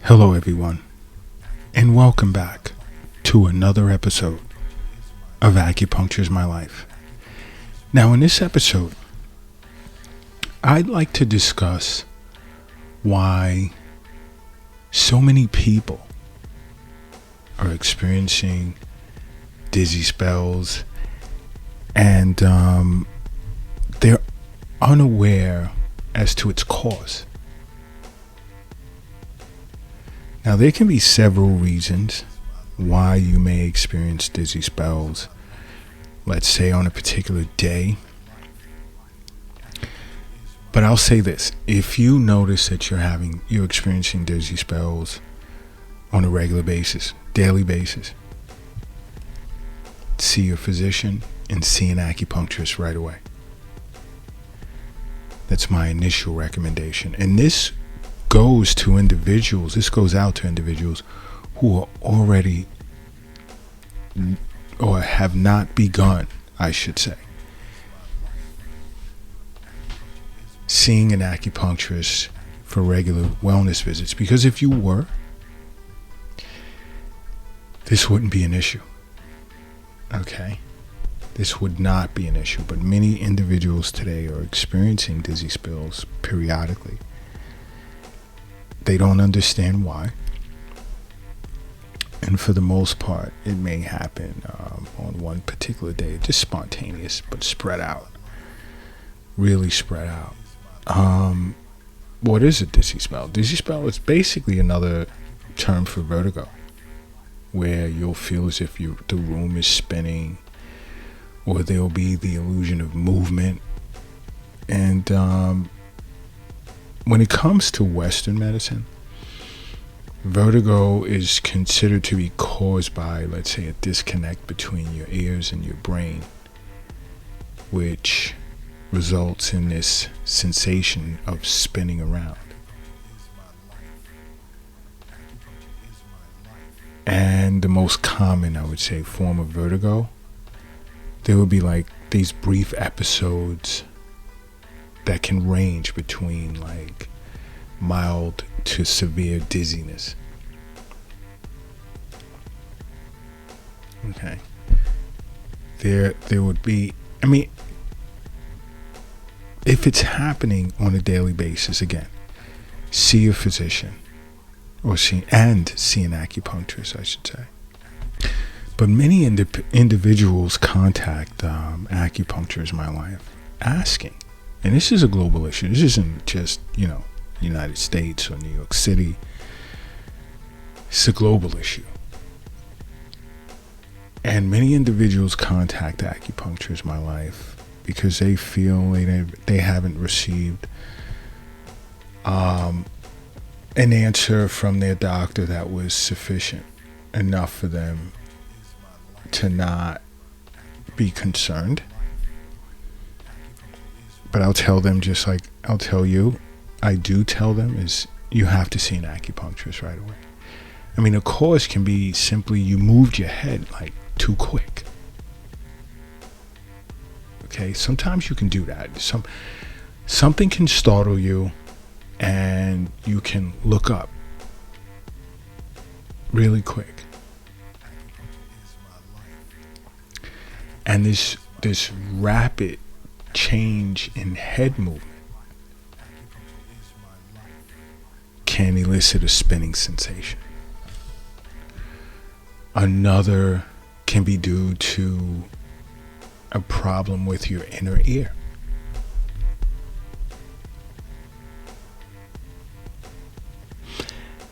Hello, everyone, and welcome back to another episode of Acupuncture is My Life. Now, in this episode, I'd like to discuss why so many people are experiencing dizzy spells and they're unaware as to its cause. Now, there can be several reasons why you may experience dizzy spells, let's say on a particular day. But I'll say this, if you notice that you're experiencing dizzy spells on a regular basis, daily basis, see your physician and see an acupuncturist right away. That's my initial recommendation. And this goes out to individuals who are already or have not begun, I should say, seeing an acupuncturist for regular wellness visits. Because if you were, this wouldn't be an issue. Okay? This would not be an issue. But many individuals today are experiencing dizzy spells periodically. They don't understand why. And for the most part, it may happen on one particular day, just spontaneous, but spread out. Really spread out. What is a dizzy spell? Dizzy spell is basically another term for vertigo, where you'll feel as if the room is spinning, or there'll be the illusion of movement. And when it comes to Western medicine, vertigo is considered to be caused by, let's say, a disconnect between your ears and your brain, which results in this sensation of spinning around. And the most common, I would say, form of vertigo, there will be like these brief episodes that can range between like mild to severe dizziness. Okay. There would be, if it's happening on a daily basis, again, see a physician or see an acupuncturist, I should say. But many individuals contact Acupuncture is My Life asking, and this is a global issue. This isn't just, United States or New York City. It's a global issue. And many individuals contact Acupuncture is My Life because they feel they haven't received an answer from their doctor that was sufficient enough for them to not be concerned. But I'll tell them, just like I'll tell you, I do tell them, is you have to see an acupuncturist right away. A cause can be simply you moved your head like too quick. Okay, sometimes you can do that. Something can startle you and you can look up really quick. And this rapid change in head movement can elicit a spinning sensation. Another can be due to a problem with your inner ear.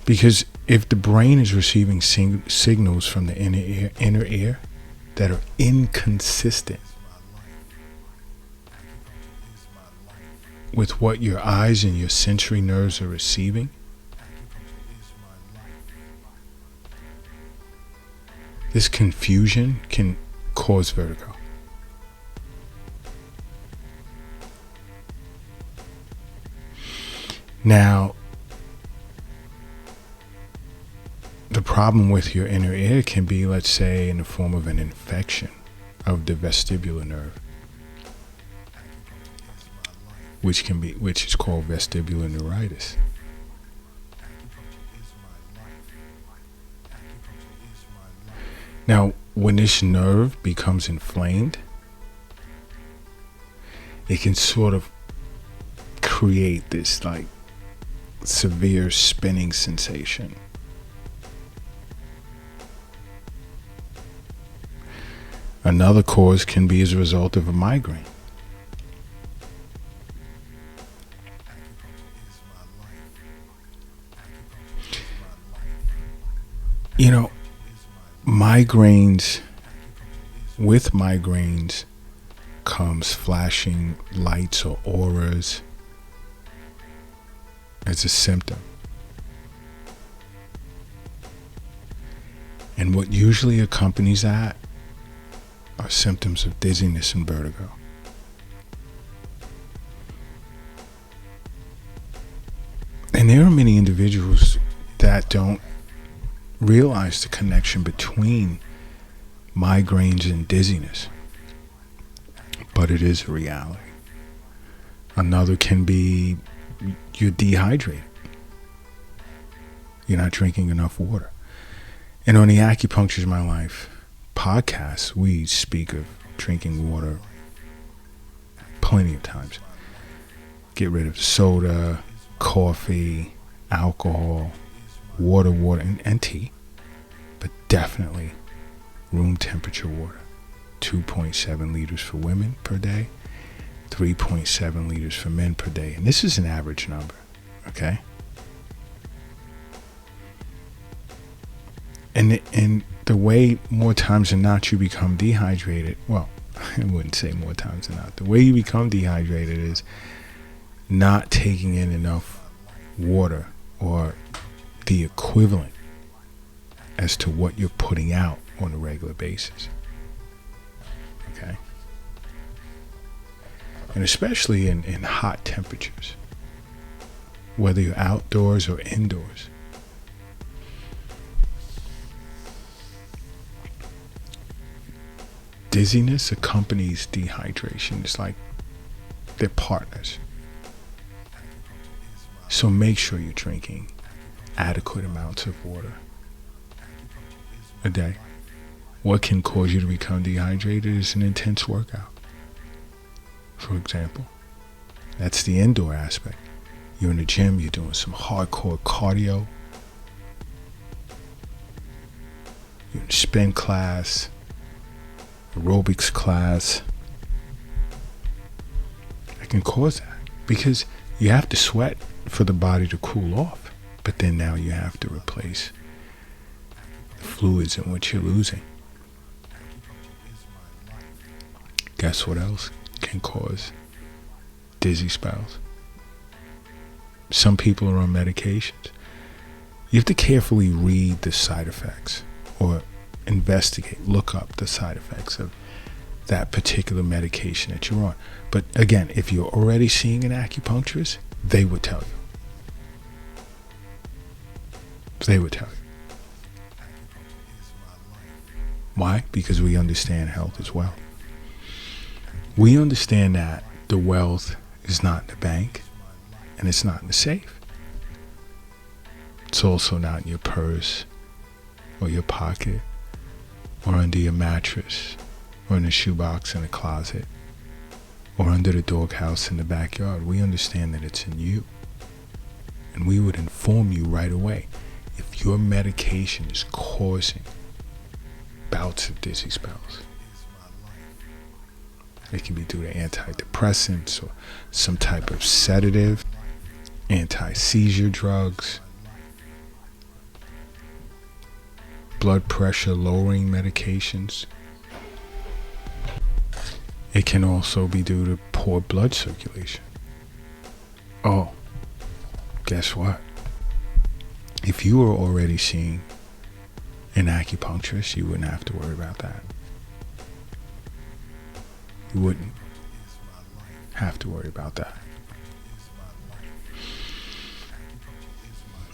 Because if the brain is receiving signals from the inner ear that are inconsistent with what your eyes and your sensory nerves are receiving, this confusion can cause vertigo. Now, the problem with your inner ear can be, let's say, in the form of an infection of the vestibular nerve, which is called vestibular neuritis. Now, when this nerve becomes inflamed, it can sort of create this like severe spinning sensation. Another cause can be as a result of a migraine. You know, with migraines comes flashing lights or auras as a symptom. And what usually accompanies that are symptoms of dizziness and vertigo. And there are many individuals that don't realize the connection between migraines and dizziness, but it is a reality. Another can be you're dehydrated. You're not drinking enough water. And on the Acupuncture is My Life podcast, we speak of drinking water plenty of times. Get rid of soda, coffee, alcohol, water, and tea, but definitely room temperature water. 2.7 liters for women per day, 3.7 liters for men per day. And this is an average number, okay? And the way more times than not you become dehydrated, well, I wouldn't say more times than not. The way you become dehydrated is not taking in enough water or the equivalent as to what you're putting out on a regular basis. Okay? And especially in hot temperatures, whether you're outdoors or indoors. Dizziness accompanies dehydration. It's like they're partners. So make sure you're drinking adequate amounts of water a day. What can cause you to become dehydrated is an intense workout. For example, that's the indoor aspect. You're in the gym, you're doing some hardcore cardio, you're in spin class, aerobics class. It can cause that because you have to sweat for the body to cool off, but then now you have to replace the fluids in which you're losing. Guess what else can cause dizzy spells? Some people are on medications. You have to carefully read the side effects or investigate, look up the side effects of that particular medication that you're on. But again, if you're already seeing an acupuncturist, they would tell you. They would tell you. Why? Because we understand health as well. We understand that the wealth is not in the bank and it's not in the safe. It's also not in your purse or your pocket or under your mattress or in the shoebox in the closet or under the doghouse in the backyard. We understand that it's in you. And we would inform you right away if your medication is causing bouts of dizzy spells. It can be due to antidepressants or some type of sedative, anti-seizure drugs, blood pressure lowering medications. It can also be due to poor blood circulation. Oh, guess what? If you were already seeing an acupuncturist, you wouldn't have to worry about that. You wouldn't have to worry about that.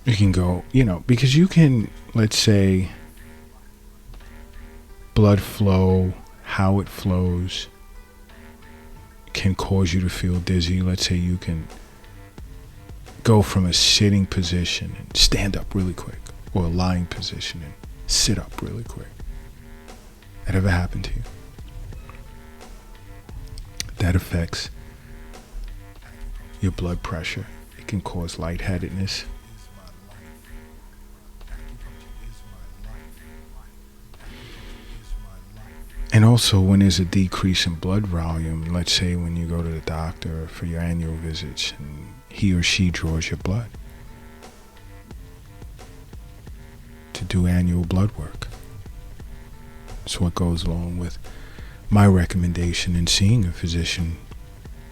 You can go, because you can, let's say, blood flow, how it flows, can cause you to feel dizzy. Let's say you can go from a sitting position and stand up really quick, or a lying position and sit up really quick. That ever happened to you? That affects your blood pressure. It can cause lightheadedness. And also when there's a decrease in blood volume, let's say when you go to the doctor for your annual visits and he or she draws your blood to do annual blood work. That's what goes along with my recommendation in seeing a physician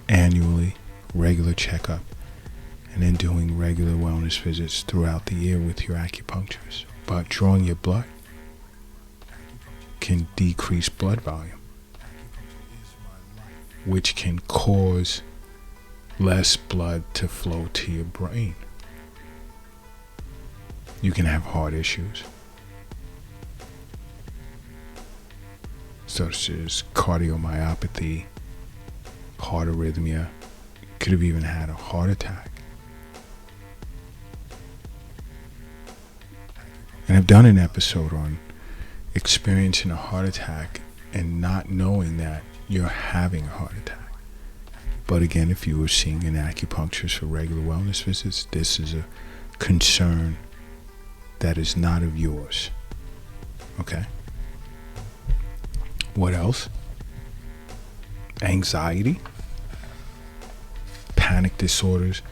annually, regular checkup, and then doing regular wellness visits throughout the year with your acupuncturist. But drawing your blood can decrease blood volume, which can cause less blood to flow to your brain. You can have heart issues, such as cardiomyopathy, heart arrhythmia. Could have even had a heart attack. And I've done an episode on experiencing a heart attack and not knowing that you're having a heart attack. But again, if you were seeing an acupuncturist for regular wellness visits, this is a concern that is not of yours. Okay? What else? Anxiety, panic disorders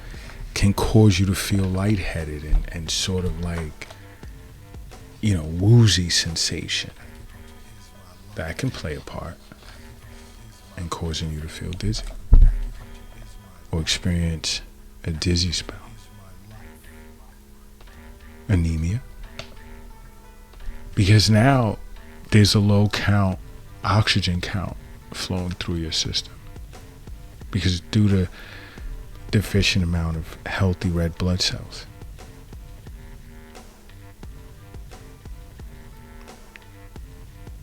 can cause you to feel lightheaded and sort of like, woozy sensation. That can play a part in causing you to feel dizzy or experience a dizzy spell. Anemia, because now there's a low oxygen count flowing through your system, because due to deficient amount of healthy red blood cells.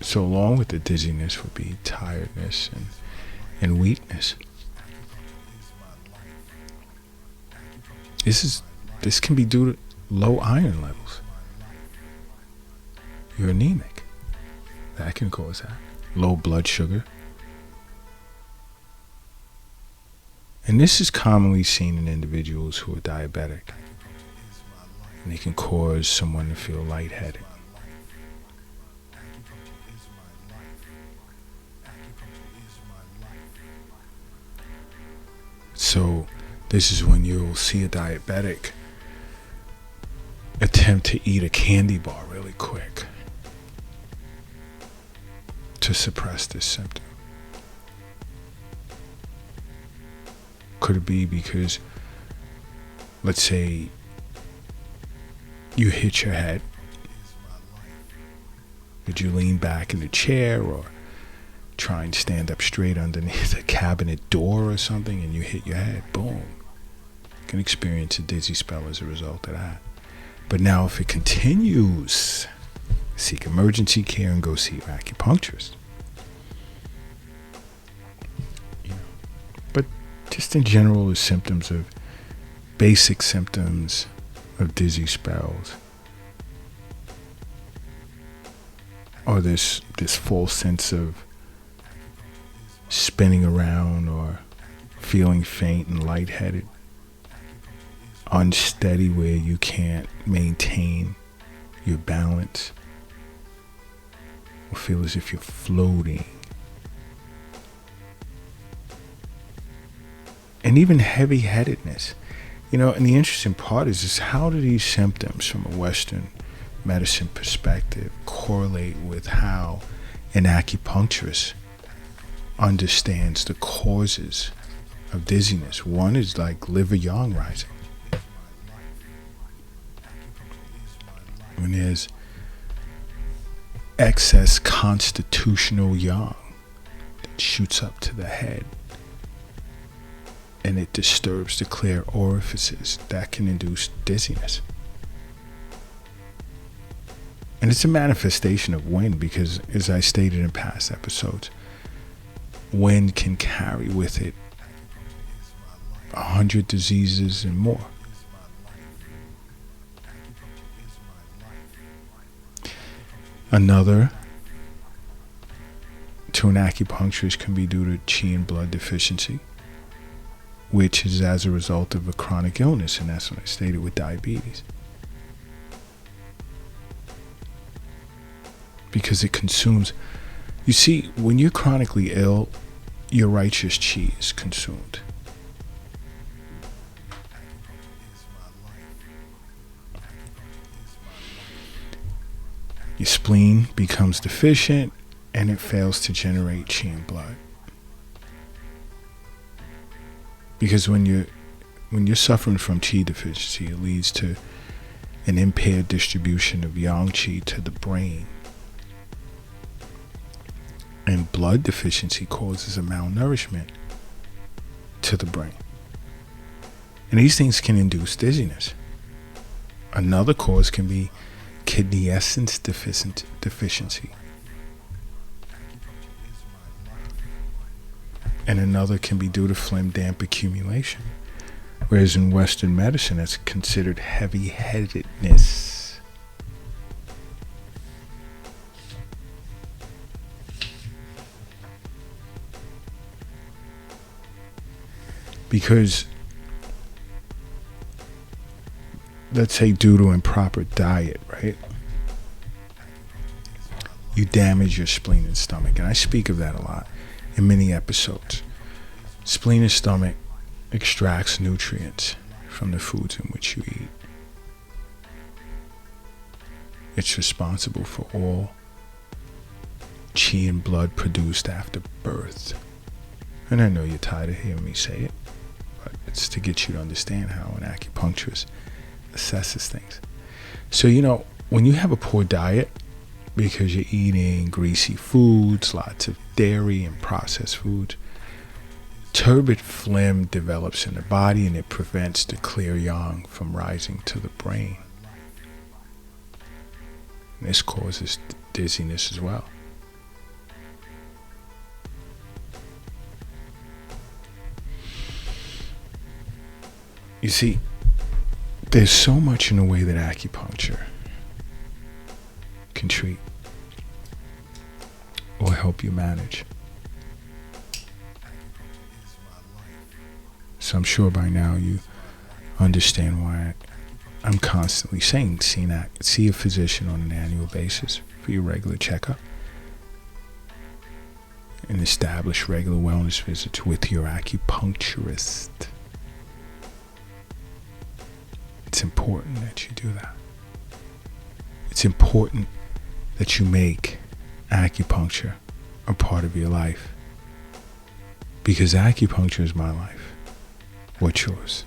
So along with the dizziness would be tiredness and weakness. This can be due to low iron levels. You're anemic. That can cause that. Low blood sugar. And this is commonly seen in individuals who are diabetic. And they can cause someone to feel lightheaded. So this is when you'll see a diabetic attempt to eat a candy bar really quick to suppress this symptom. Could it be because, let's say, you hit your head? Did you lean back in the chair or try and stand up straight underneath a cabinet door or something and you hit your head? Boom. You can experience a dizzy spell as a result of that. But now if it continues, seek emergency care and go see your acupuncturist. But just in general, the symptoms of basic symptoms of dizzy spells or this false sense of spinning around or feeling faint and lightheaded, unsteady where you can't maintain your balance or feel as if you're floating, and even heavy-headedness. And the interesting part is how do these symptoms from a Western medicine perspective correlate with how an acupuncturist understands the causes of dizziness? One is like liver yang rising. When there's excess constitutional yang that shoots up to the head and it disturbs the clear orifices, that can induce dizziness. And it's a manifestation of wind because, as I stated in past episodes, wind can carry with it 100 diseases and more. Another to an acupuncturist can be due to qi and blood deficiency, which is as a result of a chronic illness, and that's what I stated with diabetes. Because it consumes, you see, when you're chronically ill, your righteous qi is consumed. Your spleen becomes deficient and it fails to generate qi and blood. Because when you're suffering from qi deficiency, it leads to an impaired distribution of yang qi to the brain. And blood deficiency causes a malnourishment to the brain. And these things can induce dizziness. Another cause can be kidney essence deficiency. And another can be due to phlegm damp accumulation. Whereas in Western medicine, it's considered heavy-headedness. Because, let's say due to improper diet, right? You damage your spleen and stomach. And I speak of that a lot in many episodes. Spleen and stomach extracts nutrients from the foods in which you eat. It's responsible for all qi and blood produced after birth. And I know you're tired of hearing me say it, but it's to get you to understand how an acupuncturist assesses things. So, when you have a poor diet, because you're eating greasy foods, lots of dairy and processed foods, turbid phlegm develops in the body and it prevents the clear yang from rising to the brain. And this causes dizziness as well. You see, there's so much in the way that acupuncture can treat or help you manage. So I'm sure by now you understand why I'm constantly saying see a physician on an annual basis for your regular checkup and establish regular wellness visits with your acupuncturist. It's important that you do that. It's important that you make acupuncture a part of your life. Because acupuncture is my life. What's yours?